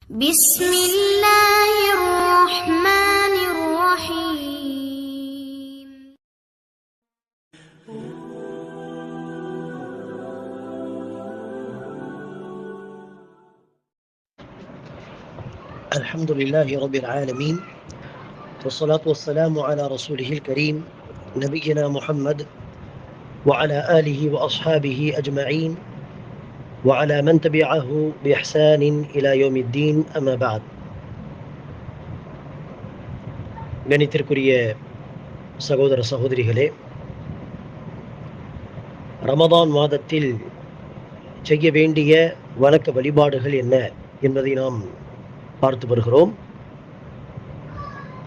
بسم الله الرحمن الرحيم. الحمد لله رب العالمين، والصلاة والسلام على رسوله الكريم نبينا محمد وعلى آله وأصحابه أجمعين وعلى من تبعه بإحسان إلى يوم الدين. أما بعد. கணித்திற்குரிய சகோதர சகோதரிகளே, ரமதான் மாதத்தில் செய்ய வேண்டிய வணக்க வழிபாடுகள் என்ன என்பதை நாம் பார்த்து வருகிறோம்.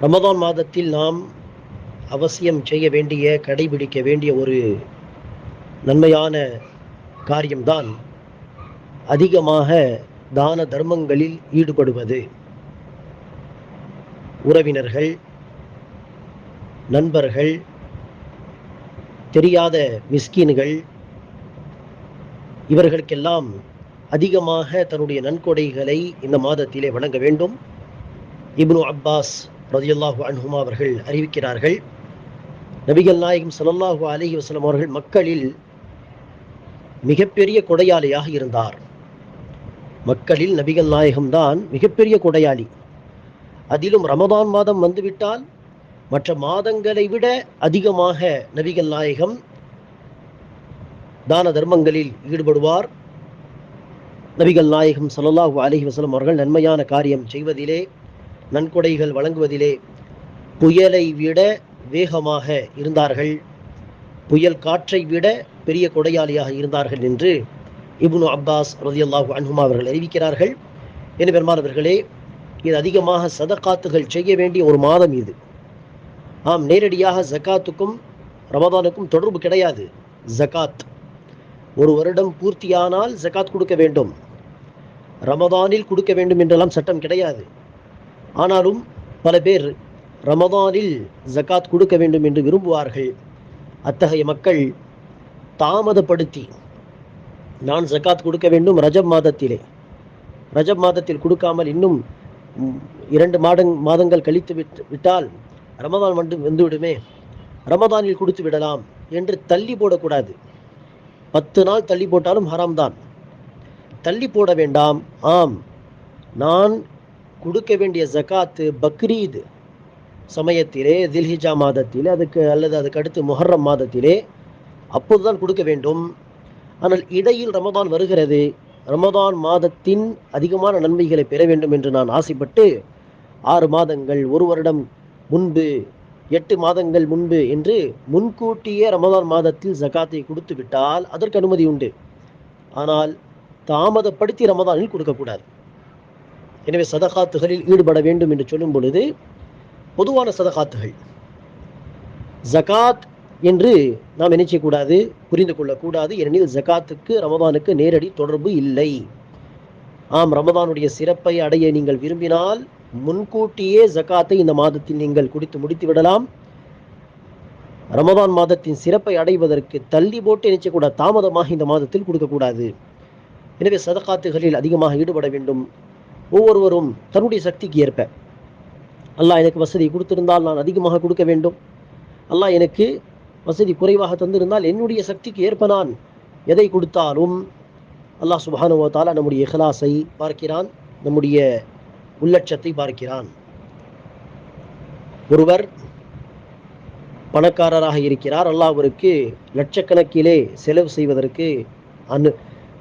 ரமதான் மாதத்தில் நாம் அவசியம் செய்ய வேண்டிய, கடைபிடிக்க வேண்டிய ஒரு நன்மையான காரியம்தான் அதிகமாக தான தர்மங்களில் ஈடுபடுவது. உறவினர்கள், நண்பர்கள், தெரியாத மிஸ்கீன்கள், இவர்களுக்கெல்லாம் அதிகமாக தன்னுடைய நன்கொடைகளை இந்த மாதத்திலே வழங்க வேண்டும். இப்னு அப்பாஸ் ரலியல்லாஹு அன்ஹுமா அவர்கள் அறிவிக்கிறார்கள், நபிகள் நாயகம் ஸல்லல்லாஹு அலைஹி வஸல்லம் அவர்கள் மக்களில் மிகப்பெரிய கொடையாளியாக இருந்தார். மக்களில் நபிகள் நாயகம் தான் மிகப்பெரிய கொடையாளி. அதிலும் ரமதான் மாதம் வந்துவிட்டால் மற்ற மாதங்களை விட அதிகமாக நபிகள் நாயகம் தான தர்மங்களில் ஈடுபடுவார். நபிகள் நாயகம் ஸல்லல்லாஹு அலைஹி வஸல்லம் அவர்கள் நன்மையான காரியம் செய்வதிலே, நன்கொடைகள் வழங்குவதிலே புயலை விட வேகமாக இருந்தார்கள், புயல் காற்றை விட பெரிய கொடையாளியாக இருந்தார்கள் என்று இப்னு அப்பாஸ் ரலியல்லாஹு அன்ஹுமா அவர்கள் அறிவிக்கிறார்கள். என பெருமானவர்களே, இது அதிகமாக சதகாத்துகள் செய்ய வேண்டிய ஒரு மாதம் இது. ஆம், நேரடியாக ஜகாத்துக்கும் ரமதானுக்கும் தொடர்பு கிடையாது. ஜகாத் ஒரு வருடம் பூர்த்தியானால் ஜகாத் கொடுக்க வேண்டும், ரமதானில் கொடுக்க வேண்டும் என்றெல்லாம் சட்டம் கிடையாது. ஆனாலும் பல பேர் ரமதானில் ஜகாத் கொடுக்க வேண்டும் என்று விரும்புவார்கள். அத்தகைய மக்கள் தாமதப்படுத்தி, நான் ஜகாத் கொடுக்க வேண்டும் ரஜப் மாதத்தில் கொடுக்காமல் இன்னும் 2 மாதங்கள் கழித்து விட்டால் ரமதான் வந்துவிடுமே, ரமதானில் கொடுத்து விடலாம் என்று தள்ளி போடக்கூடாது. 10 நாள் தள்ளி போட்டாலும் ஹராம் தான். தள்ளி போட வேண்டாம். ஆம், நான் கொடுக்க வேண்டிய ஜகாத்து பக்ரீத் சமயத்திலே, தில்ஹிஜா மாதத்திலே, அதுக்கு அடுத்து முஹர்ரம் மாதத்திலே அப்போதுதான் கொடுக்க வேண்டும். ஆனால் இடையில் ரமதான் வருகிறது, ரமதான் மாதத்தின் அதிகமான நன்மைகளை பெற வேண்டும் என்று நான் ஆசைப்பட்டு 6 மாதங்கள், 1 வருடம் முன்பு, 8 மாதங்கள் முன்பு என்று முன்கூட்டியே ரமதான் மாதத்தில் ஜகாத்தை கொடுத்து விட்டால் அதற்கு அனுமதி உண்டு. ஆனால் தாமதப்படுத்தி ரமதானில் கொடுக்கக்கூடாது. எனவே சதகாத்துகளில் ஈடுபட வேண்டும் என்று சொல்லும் பொழுது பொதுவான சதகாத்துகள், ஜகாத் என்று நாம் நினைக்கக்கூடாது, புரிந்து கொள்ளக்கூடாது. ஏனெனில் ஜகாத்துக்கு ரமதானுக்கு நேரடி தொடர்பு இல்லை. ஆம், ரமதானுடைய சிறப்பை அடைய நீங்கள் விரும்பினால் முன்கூட்டியே ஜகாத்தை இந்த மாதத்தில் நீங்கள் குடித்து முடித்து விடலாம். ரமதான் மாதத்தின் சிறப்பை அடைவதற்கு தள்ளி போட்டு நினைக்கக்கூடாது, தாமதமாக இந்த மாதத்தில் கொடுக்கக்கூடாது. எனவே சதகாத்துகளில் அதிகமாக ஈடுபட வேண்டும். ஒவ்வொருவரும் தன்னுடைய சக்திக்கு ஏற்ப, அல்லாஹ் எனக்கு வசதி கொடுத்திருந்தால் நான் அதிகமாக கொடுக்க வேண்டும், அல்லாஹ் எனக்கு வசதி குறைவாக தந்திருந்தால் என்னுடைய சக்திக்கு ஏற்ப நான் எதை கொடுத்தாலும் அல்லாஹ் சுப்ஹானஹு வ தஆலா நம்முடைய இஹ்லாஸை பார்க்கிறான், நம்முடைய உள்ளட்சத்தை பார்க்கிறான். ஒருவர் பணக்காரராக இருக்கிறார், அல்லாஹ் அவருக்கு லட்சக்கணக்கிலே செலவு செய்வதற்கு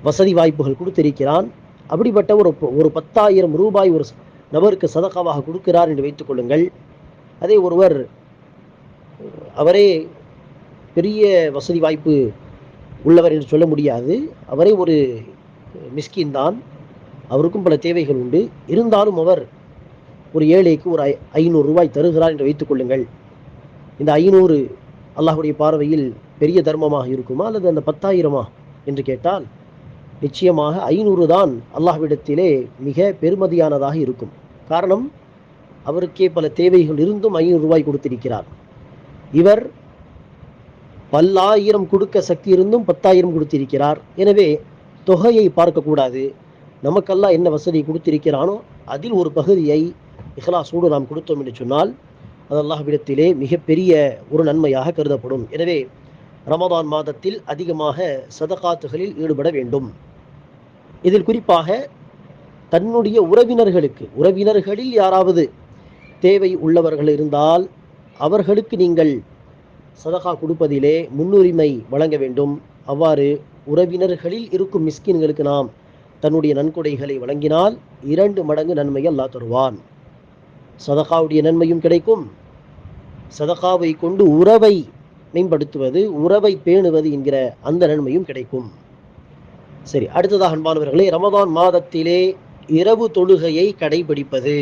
வசதி வாய்ப்புகள் கொடுத்திருக்கிறான். அப்படிப்பட்ட ஒரு 10,000 ரூபாய் ஒரு நபருக்கு சதகாவாக கொடுக்கிறார் என்று வைத்துக் கொள்ளுங்கள். அதே ஒருவர், அவரே பெரிய வசதி வாய்ப்பு உள்ளவர் என்று சொல்ல முடியாது, அவரே ஒரு மிஸ்கின் தான், அவருக்கும் பல தேவைகள் உண்டு. இருந்தாலும் அவர் ஒரு ஏழைக்கு ஒரு 500 ரூபாய் தருகிறார் என்று வைத்துக் கொள்ளுங்கள். இந்த 500 அல்லாஹ்வுடைய பார்வையில் பெரிய தர்மமாக இருக்குமா அல்லது அந்த 10,000 என்று கேட்டால் நிச்சயமாக 500 தான் அல்லாஹ்விடத்திலே மிக பெருமதியானதாக இருக்கும். காரணம், அவருக்கே பல தேவைகள் இருந்தும் 500 ரூபாய் கொடுத்திருக்கிறார். இவர் பல்லாயிரம் கொடுக்க சக்தி இருந்தும் 10,000 கொடுத்திருக்கிறார். எனவே தொகையை பார்க்கக்கூடாது, நமக்கெல்லாம் என்ன வசதி கொடுத்திருக்கிறானோ அதில் ஒரு பகுதியை இஹ்லாஸோடு நாம் கொடுத்தோம் என்று சொன்னால் அது அல்லாஹ்விடத்திலே மிகப்பெரிய ஒரு நன்மையாக கருதப்படும். எனவே ரமதான் மாதத்தில் அதிகமாக சதகாத்துகளில் ஈடுபட வேண்டும். இதில் குறிப்பாக தன்னுடைய உறவினர்களில் யாராவது தேவை உள்ளவர்கள் இருந்தால் அவர்களுக்கு நீங்கள் சதகா கொடுப்பதிலே முன்னுரிமை வழங்க வேண்டும். அவ்வாறு உறவினர்களில் இருக்கும் மிஸ்கின்களுக்கு நாம் தன்னுடைய நன்கொடைகளை வழங்கினால் 2 மடங்கு நன்மையை அல்லாஹ் தருவான். சதகாவுடைய நன்மையும் கிடைக்கும், சதகாவை கொண்டு உறவை மேம்படுத்துவது, உறவை பேணுவது என்கிற அந்த நன்மையும் கிடைக்கும். சரி, அடுத்ததாக அன்பானவர்களே, ரமதான் மாதத்திலே இரவு தொழுகையை கடைபிடிப்பது.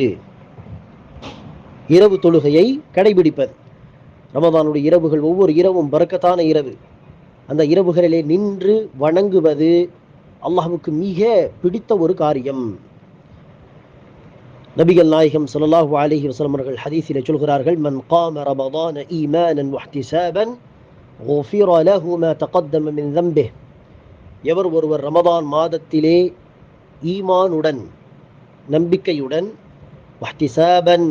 ரமதானுடைய இரவுகள் ஒவ்வொரு இரவும் பரக்கத்தான இரவு. அந்த இரவுகளிலே நின்று வணங்குவது அல்லாஹ்வுக்கு மிக பிடித்த ஒரு காரியம். நபிகள் நாயகம் ஸல்லல்லாஹு அலைஹி வஸல்லம் அவர்கள் ஹதீஸிலே சொல்கிறார்கள், மன் காம ரமதான ஈமானன் வஹ்திசாபன் குஃபிர லஹு மா தகத்தம மின் ذنبه. எவர் ஒருவர் ரமதான் மாதத்திலே ஈமானுடன், நம்பிக்கையுடன், வஹ்திசாபன்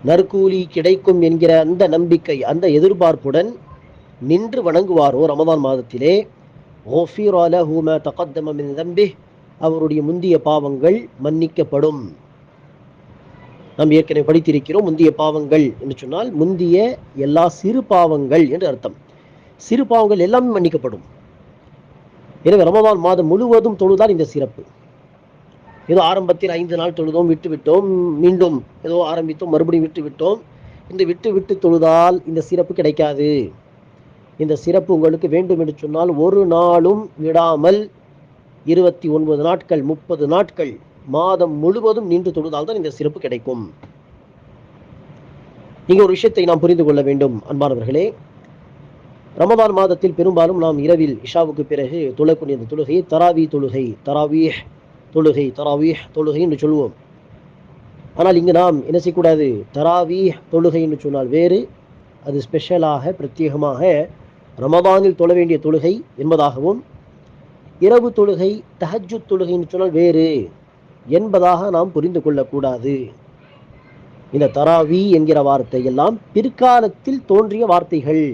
நற்கூலி கிடைக்கும் என்கிற அந்த நம்பிக்கை, அந்த எதிர்பார்ப்புடன் நின்று வணங்குவாரோ ரமதான் மாதத்திலே, குஃபிர லஹு மா தகத்தம மின் ذنبه, அவருடைய முந்திய பாவங்கள் மன்னிக்கப்படும். நாம் ஏற்கனவே படித்திருக்கிறோம், முந்திய பாவங்கள் என்று சொன்னால் முந்திய எல்லா சிறு பாவங்கள் என்று அர்த்தம். சிறு பாவங்கள் எல்லாமே மன்னிக்கப்படும். எனவே ரமதான் மாதம் முழுவதும் தொழுதால் இந்த சிறப்பு. ஏதோ ஆரம்பத்தில் 5 நாள் தொழுதோம், விட்டுவிட்டோம், மீண்டும் ஏதோ ஆரம்பித்தோம், மறுபடியும் விட்டுவிட்டோம். இந்த விட்டு தொழுதால் இந்த சிறப்பு கிடைக்காது. இந்த சிறப்பு உங்களுக்கு வேண்டும் என்று சொன்னால் ஒரு நாளும் விடாமல் 29 நாட்கள் 30 நாட்கள் மாதம் முழுவதும் நின்று தொழுதால் தான் இந்த சிறப்பு கிடைக்கும். இங்கே ஒரு விஷயத்தை நாம் புரிந்து கொள்ள வேண்டும் அன்பானவர்களே. ரமதான் மாதத்தில் பெரும்பாலும் நாம் இரவில் இஷாவுக்கு பிறகு தொழக்கூடிய இந்த தொழுகையை தராவீஹ் தொழுகை என்று சொல்லுவோம். ஆனால் இங்கு நாம் என்ன செய்யக்கூடாது, தராவீஹ் தொழுகை என்று சொன்னால் வேறு, அது ஸ்பெஷலாக பிரத்யேகமாக ரமதானில் தொழ வேண்டிய தொழுகை என்பதாகவும், இரவு தொழுகை தஹஜ்ஜுத் தொழுகை என்று சொன்னால் வேறு என்பதாக நாம் புரிந்து கொள்ளக்கூடாது. இந்த தராவி என்கிற வார்த்தை எல்லாம் பிற்காலத்தில் தோன்றிய வார்த்தைகள்.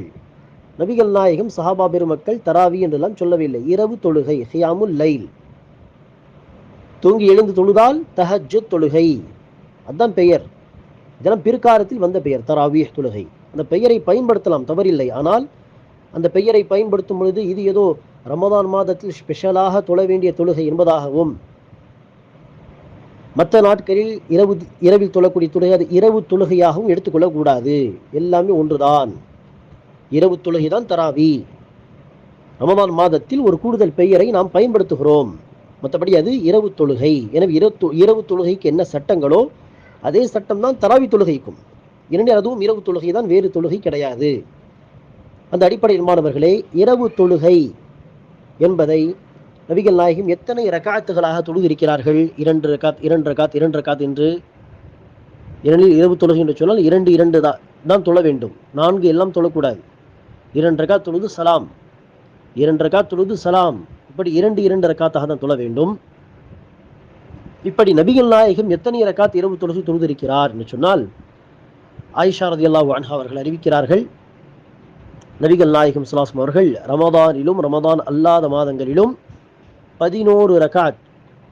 நபிகள் நாயகம் சஹாபா பெருமக்கள் தராவி என்றெல்லாம் சொல்லவில்லை. இரவு தொழுகை, கியாமுல் லைல், தூங்கி எழுந்து தொழுதால் தஹஜ்ஜுத் தொழுகை, அதுதான் பெயர். இதெல்லாம் பிற்காலத்தில் வந்த பெயர், தராவீஹ் தொழுகை. அந்த பெயரை பயன்படுத்தலாம், தவறில்லை. ஆனால் அந்த பெயரை பயன்படுத்தும் பொழுது இது ஏதோ ரமதான் மாதத்தில் ஸ்பெஷலாக தொழ வேண்டிய தொழுகை என்பதாகவும், மற்ற நாட்களில் இரவில் தொழக்கூடிய தொழுகை அது இரவு தொழுகையாகவும் எடுத்துக்கொள்ளக்கூடாது. எல்லாமே ஒன்றுதான், இரவு தொழுகை தான் தராவி. ரமதான் மாதத்தில் ஒரு கூடுதல் பெயரை நாம் பயன்படுத்துகிறோம், மற்றபடி அது இரவு தொழுகை. எனவே இரவு தொழுகைக்கு என்ன சட்டங்களோ அதே சட்டம் தான் தராவி தொழுகைக்கும். இரண்டு அதுவும் இரவு தொழுகை தான், வேறு தொழுகை கிடையாது. அந்த அடிப்படையில் மாணவர்களே, இரவு தொழுகை என்பதை நபிகள் நாயகம் எத்தனை ரகாத்துகளாக தொழுதிருக்கிறார்கள்? 2 ரகாத் என்று. இரவு தொழுகை என்று சொன்னால் 2 தான் தொழ வேண்டும், 4 எல்லாம் தொழக்கூடாது. 2 ரகாத் தொழுது சலாம், 2 ரகாத் தொழுது சலாம், இப்படி 2 ரகாத்தாக தான் தொழ வேண்டும். இப்படி நபிகள் நாயகம் எத்தனை ரகாத் இரவு தொழுகை தொழுதிருக்கிறார் என்று சொன்னால், ஆயிஷா ரலியல்லாஹு அன்ஹா அவர்கள் அறிவிக்கிறார்கள், நபிகள் நாயகம் ஸல்லல்லாஹு அலைஹி அவர்கள் ரமதானிலும் ரமதான் அல்லாத மாதங்களிலும் 11 ரகாத்,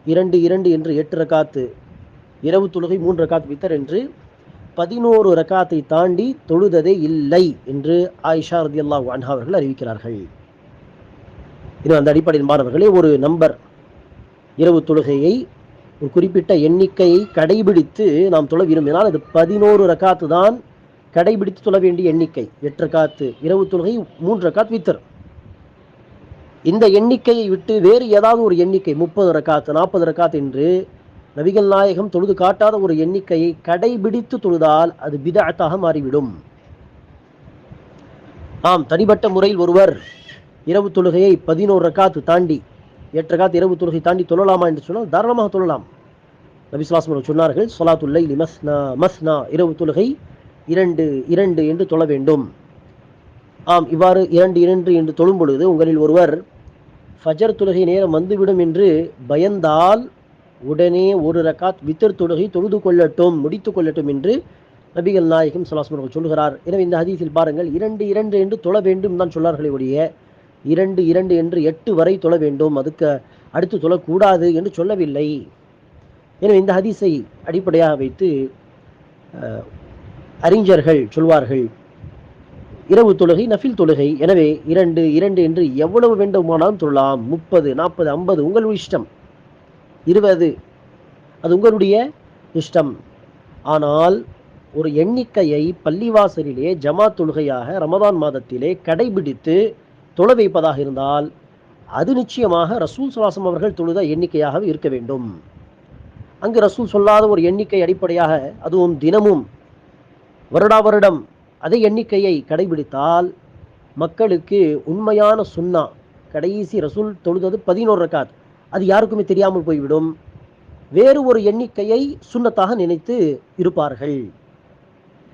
2 என்று 8 ரகாத்து இரவு தொழுகை, 3 ரகாத் வித்தர் என்று 11 ரகாத்தை தாண்டி தொழுததே இல்லை என்று ஆயிஷா ரலியல்லாஹு அன்ஹா அவர்கள் அறிவிக்கிறார்கள். இது அந்த அடிப்படையில் மாணவர்களே, ஒரு நம்பர் இரவு தொழுகையை ஒரு குறிப்பிட்ட எண்ணிக்கையை கடைபிடித்து நாம் தொழ விரும்பினால் அது 11 ரகாத்து தான் கடைபிடித்து தொழ வேண்டிய எண்ணிக்கை. 8 ரகாத்து இரவு தொழுகை, 3 ரகாத் வித்தர். இந்த எண்ணிக்கையை விட்டு வேறு ஏதாவது ஒரு எண்ணிக்கை 30 ரகாத் 40 ரகாத் என்று நபிகள் நாயகம் தொழுது காட்டாத ஒரு எண்ணிக்கையை கடைபிடித்து தொழுதால் அது பிதஅத்தாக மாறிவிடும். தனிப்பட்ட முறையில் ஒருவர் இரவு தொழுகையை 11 ரகாத் தாண்டி 8 ரகாத் இரவு தொழுகை தாண்டி தொழலாமா என்று சொன்னால் தாராளமாக தொழலாம். நபி ஸல்லல்லாஹு அலைஹி வஸல்லம் சொன்னார்கள், ஸலாத்துல் லைலி மஸ்னா, இரவு தொழுகை 2 என்று தொழ வேண்டும். இவ்வாறு 2 என்று தொழும் பொழுது உங்களில் ஒருவர் ஃபஜர் தொழுகை நேரம் வந்துவிடும் என்று பயந்தால் உடனே ஒரு ரக்காத் வித்தர் தொழுகை தொழுது கொள்ளட்டும், முடித்து கொள்ளட்டும் என்று நபிகள் நாயகம் ஸல்லல்லாஹு அலைஹி வஸல்லம் சொல்கிறார். எனவே இந்த ஹதீஸில் பாருங்கள், 2 என்று தொழ வேண்டும் தான் சொன்னார்களே ஒழிய 2 என்று 8 வரை தொழ வேண்டும், அதுக்கு அடுத்து தொழக்கூடாது என்று சொல்லவில்லை. எனவே இந்த ஹதீஸை அடிப்படையாக வைத்து அறிஞர்கள் சொல்வார்கள், இரவு தொழுகை நஃபில் தொழுகை, எனவே 2 என்று எவ்வளவு வேண்டுமானாலும் தொழலாம். 30, 40, 50 உங்கள் இஷ்டம், 20 அது உங்களுடைய இஷ்டம். ஆனால் ஒரு எண்ணிக்கையை பள்ளிவாசலிலே ஜமாத் தொழுகையாக ரமதான் மாதத்திலே கடைபிடித்து தொழ வைப்பதாக இருந்தால் அது நிச்சயமாக ரசூல் ஸல்லல்லாஹு அலைஹி வஸல்லம் அவர்கள் தொழுத எண்ணிக்கையாகவே இருக்க வேண்டும். அங்கு ரசூல் சொல்லாத ஒரு எண்ணிக்கை அடிப்படையாக, அதுவும் தினமும் வருடா வருடம் அதே எண்ணிக்கையை கடைபிடித்தால் மக்களுக்கு உண்மையான சுன்னா, கடைசி ரசூல் தொழுதது 11 ரக்காத், அது யாருக்குமே தெரியாமல் போய்விடும். வேறு ஒரு எண்ணிக்கையை சுன்னத்தாக நினைத்து இருப்பார்கள்.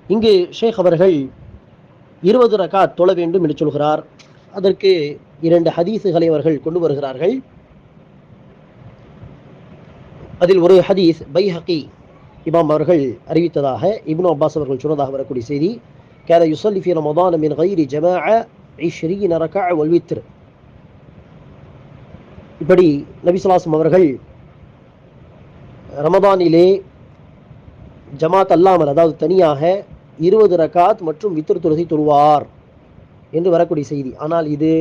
இங்கு ஷேக் அவர்கள் 20 ரக்காத் தொழ வேண்டும் என்று சொல்கிறார். அதற்கு 2 ஹதீஸுகளை அவர்கள் கொண்டு வருகிறார்கள். அதில் ஒரு ஹதீஸ் பைஹகி இமாம் அவர்கள் அறிவித்ததாக, இப்னு அப்பாஸ் அவர்கள் சொன்னதாக வரக்கூடிய செய்தி, கான யுஸல்லி ஃபீ ரமதான் மின் கைரி ஜமாஅ 20 ரக்அ வல் வித்ர். இப்படி நபி ஸல்லல்லாஹு அலைஹி வஸல்லம் அவர்கள் ரமதானிலே ஜமாத் அல்லாமல், அதாவது தனியாக 20 ரக்காத் மற்றும் வித்ர் தொழுகை தொழுவார் என்று வரக்கூடிய செய்தி. ஆனால் இது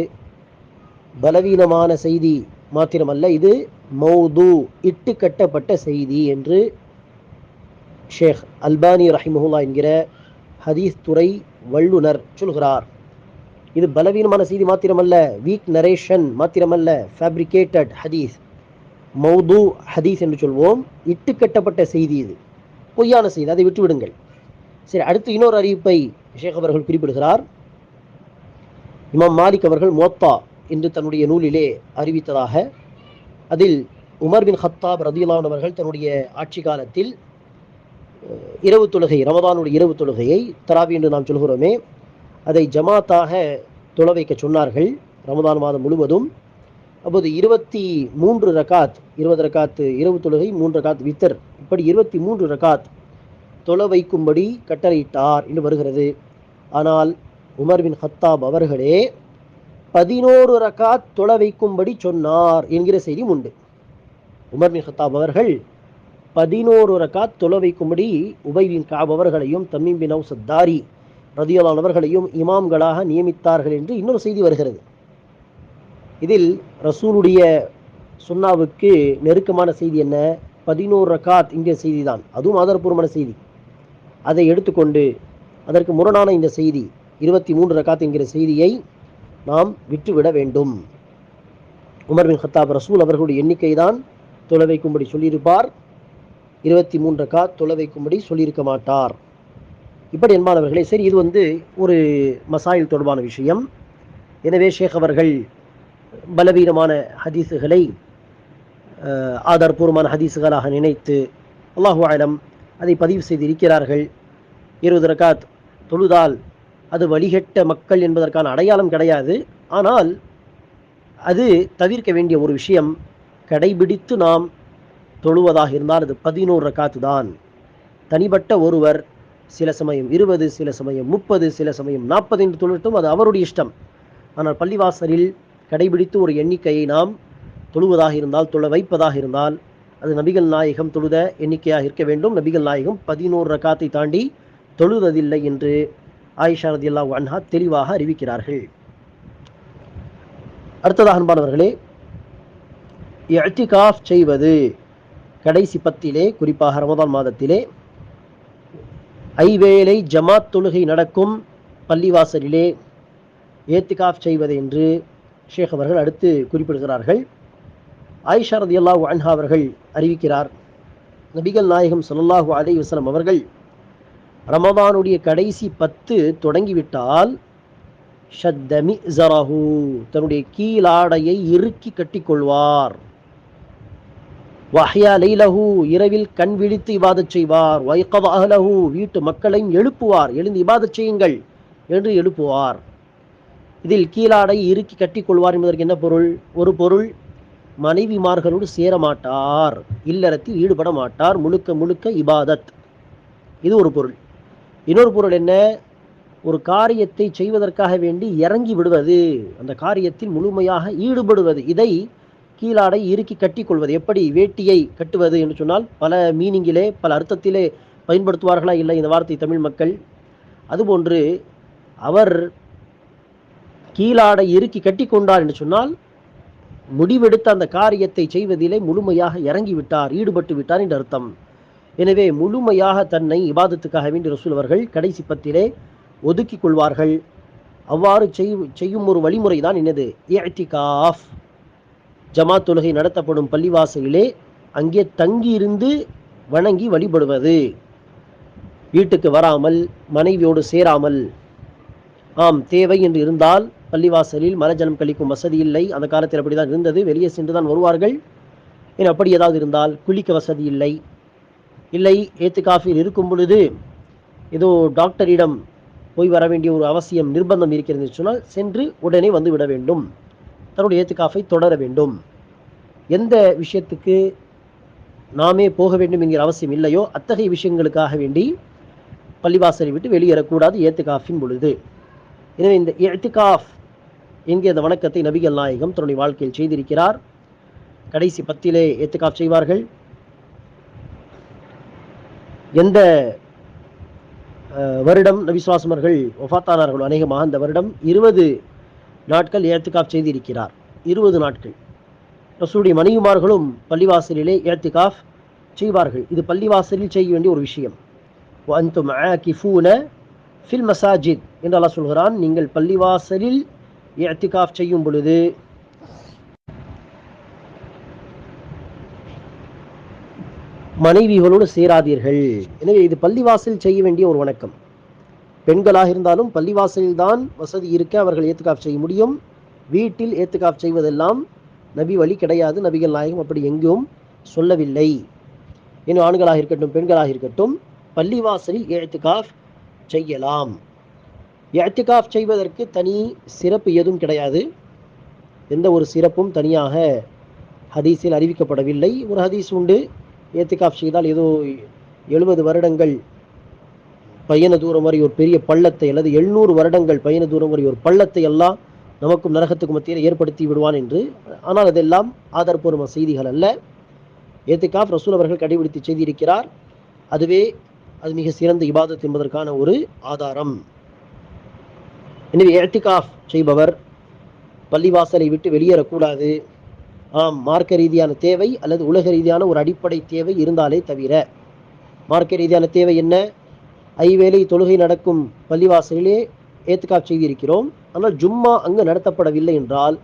பலவீனமான செய்தி மாத்திரமல்ல, இது மௌது, இட்டு கட்டப்பட்ட செய்தி என்று ஷேக் அல்பானி ரஹிமஹுல்லா என்கிற ஹதீஸ் துறை வல்லுனர் சொல்கிறார். இது பலவீனமான செய்தி மாத்திரமல்ல, வீக் நரேஷன் மாத்திரமல்ல, ஃபேப்ரிகேட்டட் ஹதீஸ், மௌது ஹதீஸ் என்று சொல்வோம். இட்டு கட்டப்பட்ட செய்தி, இது பொய்யான செய்தி, அதை விட்டுவிடுங்கள். சரி, அடுத்து இன்னொரு அறிவிப்பை ஷேக் அவர்கள் குறிப்பிடுகிறார். இமாம் மாலிக் அவர்கள் முவத்தா என்று தன்னுடைய நூலிலே அறிவித்ததாக, அதில் உமர் பின் ஹத்தாப் ரதியல்லாஹு அன்ஹு அவர்கள் தன்னுடைய ஆட்சி காலத்தில் இரவு தொழுகை, ரமதானுடைய இரவு தொழுகையை, தராவி என்று நாம் சொல்கிறோமே, அதை ஜமாத்தாக தொழ வைக்க சொன்னார்கள் ரமதான் மாதம் முழுவதும். அப்போது 23 ரக்காத், 20 ரக்காத் இரவு தொழுகை, 3 ரக்காத் வித்தர், இப்படி 23 ரக்காத் தொழ வைக்கும்படி கட்டளையிட்டார் என்று வருகிறது. ஆனால் உமர் பின் ஹத்தாப் அவர்களே 11 ரக்காத் தொழ வைக்கும்படி சொன்னார் என்கிற செய்தி உண்டு. உமர் பின் ஹத்தாப் அவர்கள் 11 ரக்காத் தொழ வைக்கும்படி உபை பின் கஅப் அவர்களையும் தமீம் பின் அவுஸ் அத்தாரி ரதியல்லாஹு அன்ஹு அவர்களையும் இமாம்களாக நியமித்தார்கள் என்று இன்னொரு செய்தி வருகிறது. இதில் ரசூலுடைய சுன்னாவுக்கு நெருக்கமான செய்தி என்ன? 11 ரக்காத் என்கிற செய்தி தான், அதுவும் ஆதாரபூர்வமான செய்தி. அதை எடுத்துக்கொண்டு அதற்கு முரணான இந்த செய்தி 23 ரக்காத் என்கிற செய்தியை நாம் விட்டுவிட வேண்டும். உமர் பின் ஹத்தாப் ரசூல் அவர்களுடைய எண்ணிக்கை தான் தொழ வைக்கும்படி சொல்லியிருப்பார், 23 ரக்காத் தொழ வைக்கும்படி சொல்லியிருக்க மாட்டார். இப்படி என்பானவர்களே, சரி, இது ஒரு மசாயில் தொடர்பான விஷயம். எனவே ஷேக் அவர்கள் பலவீனமான ஹதீஸுகளை ஆதாரபூர்வமான ஹதீஸுகளாக நினைத்து அல்லாஹு அலம் அதை பதிவு செய்திருக்கிறார்கள். 20 ரக்காத் தொழுதால் அது வழிகட்ட மக்கள் என்பதற்கான அடையாளம் கிடையாது. ஆனால் அது தவிர்க்க வேண்டிய ஒரு விஷயம். கடைபிடித்து நாம் தொழுவதாக இருந்தால் அது 11 ரக்காத்து தான். தனிப்பட்ட ஒருவர் சில சமயம் 20, சில சமயம் 30, சில சமயம் 40 என்று தொழட்டும், அது அவருடைய இஷ்டம். ஆனால் பள்ளிவாசலில் கடைபிடித்து ஒரு எண்ணிக்கையை நாம் தொழுவதாக இருந்தால், தொழ வைப்பதாக இருந்தால், அது நபிகள் நாயகம் தொழுத எண்ணிக்கையாக இருக்க வேண்டும். நபிகள் நாயகம் 11 ரக்காத்தை தாண்டி தொழுவதில்லை என்று ஆயிஷா ரலியல்லாஹு அன்ஹா தெளிவாக அறிவிக்கிறார்கள். அடுத்ததாக அன்பானவர்களே, இஅ்திகாஃப் செய்வது கடைசி 10 குறிப்பாக ரமதான் மாதத்திலே ஐவேளை ஜமாத் தொழுகை நடக்கும் பள்ளிவாசலிலே இஅ்திகாஃப் செய்வது என்று ஷேக் அவர்கள் அடுத்து குறிப்பிடுகிறார்கள். ஆயிஷா ரலியல்லாஹு அன்ஹா அவர்கள் அறிவிக்கிறார், நபிகள் நாயகம் ஸல்லல்லாஹு அலைஹி வஸல்லம் அவர்கள் ரமதானுடைய கடைசி 10 தொடங்கிவிட்டால் ஷத்த மிஸரஹு, தன்னுடைய கீழாடையை இறுக்கி கட்டிக்கொள்வார். வஹ்யா லைலஹு, இரவில் கண் விழித்து இபாதத் செய்வார். வைகத அஹ்லஹு, வீட்டு மக்களையும் எழுப்புவார், எழுந்து இபாதத் செய்யுங்கள் என்று எழுப்புவார். இதில் கீழாடை இறுக்கி கட்டி கொள்வார் என்பதற்கு என்ன பொருள்? ஒரு பொருள், மனைவிமார்களோடு சேர மாட்டார், இல்லறத்தில் ஈடுபட மாட்டார், முழுக்க முழுக்க இபாதத். இது ஒரு பொருள். இன்னொரு பொருள் என்ன? ஒரு காரியத்தை செய்வதற்காக வேண்டி இறங்கி விடுவது, அந்த காரியத்தில் முழுமையாக ஈடுபடுவது. இதை கீழாடை இறுக்கி கட்டி கொள்வது. எப்படி வேட்டியை கட்டுவது என்று சொன்னால் பல மீனிங்கிலே, பல அர்த்தத்திலே பயன்படுத்துவார்களா இல்லை இந்த வார்த்தை தமிழ் மக்கள்? அதுபோன்று அவர் கீழாடை இறுக்கி கட்டி கொண்டார் என்று சொன்னால் முடிவெடுத்த அந்த காரியத்தை செய்வதிலே முழுமையாக இறங்கி விட்டார், ஈடுபட்டு விட்டார் என்று அர்த்தம். எனவே முழுமையாக தன்னை இபாதத்துக்காக வேண்டி ரசூல் அவர்கள் கடைசி பத்திலே ஒதுக்கி கொள்வார்கள். அவ்வாறு செய்யும் ஒரு வழிமுறை தான் என்னது? இஅ்திகாஃப். ஜமாத் தொழுகை நடத்தப்படும் பள்ளிவாசலிலே அங்கே தங்கியிருந்து வணங்கி வழிபடுவது, வீட்டுக்கு வராமல், மனைவியோடு சேராமல். தேவை என்று இருந்தால் பள்ளிவாசலில் மலஜலம் கழிக்கும் வசதி இல்லை, அந்த காலத்தில் அப்படிதான் இருந்தது, வெளியே சென்று தான் வருவார்கள். அப்படி ஏதாவது இருந்தால் குளிக்க வசதி இல்லை, ஏத்துக்காஃபில் இருக்கும் பொழுது ஏதோ டாக்டரிடம் போய் வர வேண்டிய ஒரு அவசியம், நிர்பந்தம் இருக்கிறது சொன்னால் சென்று உடனே வந்து விட வேண்டும், தன்னுடைய ஏத்துக்காஃபை தொடர வேண்டும். எந்த விஷயத்துக்கு நாமே போக வேண்டும் என்கிற அவசியம் இல்லையோ அத்தகைய விஷயங்களுக்காக வேண்டி பள்ளிவாசலை விட்டு வெளியேறக்கூடாது ஏத்துக்காஃபின் பொழுது. எனவே இந்த இஅ்திகாஃப் என்கிற அந்த வணக்கத்தை நபிகள் நாயகம் தன்னுடைய வாழ்க்கையில் செய்திருக்கிறார். கடைசி பத்திலே ஏத்துக்காஃப் செய்வார்கள். எந்த வருடம் நபி ஸல்லல்லாஹு அலைஹி வஸல்லம் வஃபாத்தானார்கள், அநேகமாக அந்த வருடம் 20 நாட்கள் ஏத்துக்காஃப் செய்திருக்கிறார். 20 நாட்கள் ரசூலுடைய மனைவிமார்களும் பள்ளிவாசலிலே ஏத்துக்காஃப் செய்வார்கள். இது பள்ளிவாசலில் செய்ய வேண்டிய ஒரு விஷயம். வஅன்தும் ஆகிஃபூன ஃபில் மசாஜித் என்று அல்லாஹ் சொல்கிறான். நீங்கள் பள்ளிவாசலில் இஅ்திகாஃப் செய்யும் பொழுது மனைவிகளோடு சேராதீர்கள். எனவே இது பள்ளிவாசல் செய்ய வேண்டிய ஒரு வணக்கம். பெண்களாக இருந்தாலும் பள்ளிவாசலில் தான் வசதி இருக்க அவர்கள் ஏத்துக்காஃப் செய்ய முடியும். வீட்டில் ஏத்துக்காஃப் செய்வதெல்லாம் நபி வழி கிடையாது, நபிகள் நாயகம் அப்படி எங்கும் சொல்லவில்லை. இன்னும் ஆண்களாக இருக்கட்டும் பெண்களாக இருக்கட்டும் பள்ளிவாசலில் ஏத்துக்காஃப் செய்யலாம். இஅ்திகாஃப் செய்வதற்கு தனி சிறப்பு எதுவும் கிடையாது. எந்த ஒரு சிறப்பும் தனியாக ஹதீஸில் அறிவிக்கப்படவில்லை. ஒரு ஹதீஸ் உண்டு, ஏத்துக்காஃப் செய்தால் ஏதோ 70 வருடங்கள் பயண தூரம் வரை ஒரு பெரிய பள்ளத்தை, அல்லது 700 வருடங்கள் பயண தூரம் வரை ஒரு பள்ளத்தை எல்லாம் நமக்கும் நரகத்துக்கும் மத்தியில் ஏற்படுத்தி விடுவான் என்று. ஆனால் அதெல்லாம் ஆதாரப்பூர்வ செய்திகள் அல்ல. ஏத்துக்காஃப் ரசூல் அவர்கள் கடைபிடித்து செய்திருக்கிறார். அதுவே அது மிக சிறந்த இபாதத் என்பதற்கான ஒரு ஆதாரம். எனவே இஅ்திகாஃப் செய்பவர் பள்ளிவாசலை விட்டு வெளியேறக்கூடாது. மார்க்க ரீதியான தேவை அல்லது உலக ரீதியான ஒரு அடிப்படை தேவை இருந்தாலே தவிர. மார்க்க ரீதியான தேவை என்ன? ஐவேளை தொழுகை நடக்கும் பள்ளிவாசலிலே ஏத்துக்காஃப் செய்திருக்கிறோம், ஆனால் ஜும்மா அங்கு நடத்தப்படவில்லை என்றால்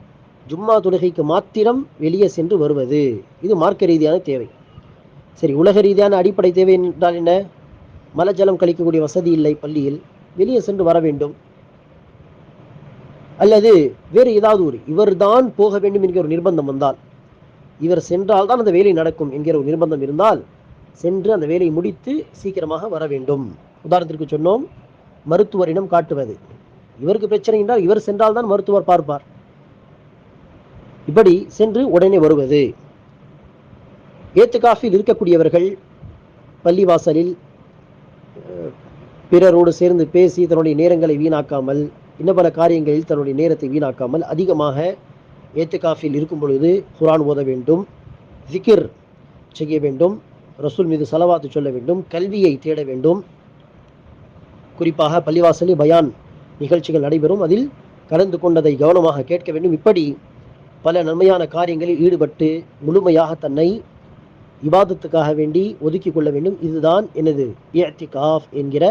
ஜும்மா தொழுகைக்கு மாத்திரம் வெளியே சென்று வருவது, இது மார்க்க ரீதியான தேவை. சரி, உலக ரீதியான அடிப்படை தேவை என்றால் என்ன? மலஜலம் கழிக்கக்கூடிய வசதி இல்லை பள்ளியில், வெளியே சென்று வர வேண்டும். அல்லது வேறு ஏதாவது ஒரு இவர் தான் போக வேண்டும் என்கிற ஒரு நிர்பந்தம் வந்தால், இவர் சென்றால் தான் அந்த வேலை நடக்கும் என்கிற ஒரு நிர்பந்தம் இருந்தால் சென்று அந்த வேலையை முடித்து சீக்கிரமாக வர வேண்டும். உதாரணத்திற்கு சொன்னோம், மருத்துவரிடம் காட்டுவது. இவருக்கு பிரச்சனை என்றால் இவர் சென்றால் தான் மருத்துவர் பார்ப்பார். இப்படி சென்று உடனே வருவது. ஏத்துக்காஃபில் இருக்கக்கூடியவர்கள் பள்ளிவாசலில் பிறரோடு சேர்ந்து பேசி தன்னுடைய நேரங்களை வீணாக்காமல், இன்னும் பல காரியங்களில் தன்னுடைய நேரத்தை வீணாக்காமல் அதிகமாக ஏத்துக்காஃபில் இருக்கும் பொழுது குர்ஆன் ஓத வேண்டும், ஜிக்ர் செய்ய வேண்டும், ரசூல் மீது ஸலவாத் சொல்ல வேண்டும், கல்வியை தேட வேண்டும். குறிப்பாக பள்ளிவாசலில் பயான் நிகழ்ச்சிகள் நடைபெறும், அதில் கலந்து கொண்டதை கவனமாக கேட்க வேண்டும். இப்படி பல நன்மையான காரியங்களில் ஈடுபட்டு முழுமையாக தன்னை இபாதத்துக்காக வேண்டி ஒதுக்கி கொள்ள வேண்டும். இதுதான் எனது இஅ்திகாஃப் என்கிற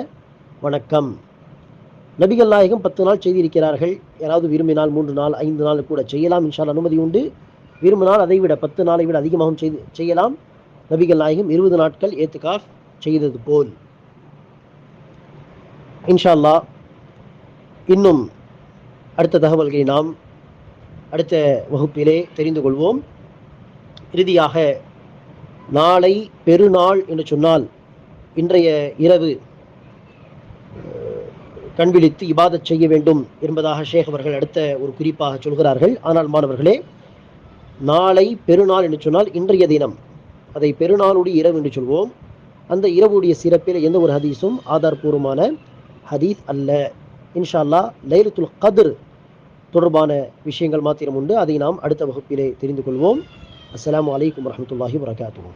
வணக்கம். நபிகள் நாயகம் 10 நாள் செய்திருக்கிறார்கள். யாராவது விரும்பினால் 3 நாள் 5 நாள் கூட செய்யலாம், இன்ஷா அல்லாஹ் அனுமதி உண்டு. விரும்பினால் அதை விட 10 நாளை விட அதிகமாகவும் செய்யலாம். நபிகள் நாயகம் 20 நாட்கள் ஏத்துக்காஃப் செய்தது போல். இன்ஷா அல்லாஹ் இன்னும் அடுத்த தகவல்களை நாம் அடுத்த வகுப்பிலே தெரிந்து கொள்வோம். இறுதியாக நாளை பெருநாள் என்று சொன்னால் இன்றைய இரவு கண்விழித்து இபாதத் செய்ய வேண்டும் என்பதாக ஷேக் அவர்கள் அடுத்த ஒரு குறிப்பாக சொல்கிறார்கள். ஆனால் மாணவர்களே, நாளை பெருநாள் என்று சொன்னால் இன்றைய தினம், அதை பெருநாளுடைய இரவு என்று சொல்வோம். அந்த இரவுடைய சிறப்பில் எந்த ஒரு ஹதீஸும் ஆதாரபூர்வமான ஹதீஸ் அல்ல. இன்ஷா அல்லாஹ் லைலத்துல் கத்ர் தொடர்பான விஷயங்கள் மாத்திரம் உண்டு. அதை நாம் அடுத்த வகுப்பிலே தெரிந்து கொள்வோம். அஸ்ஸலாமு அலைக்கும் வரஹ்மத்துல்லாஹி வபரகாத்துஹு.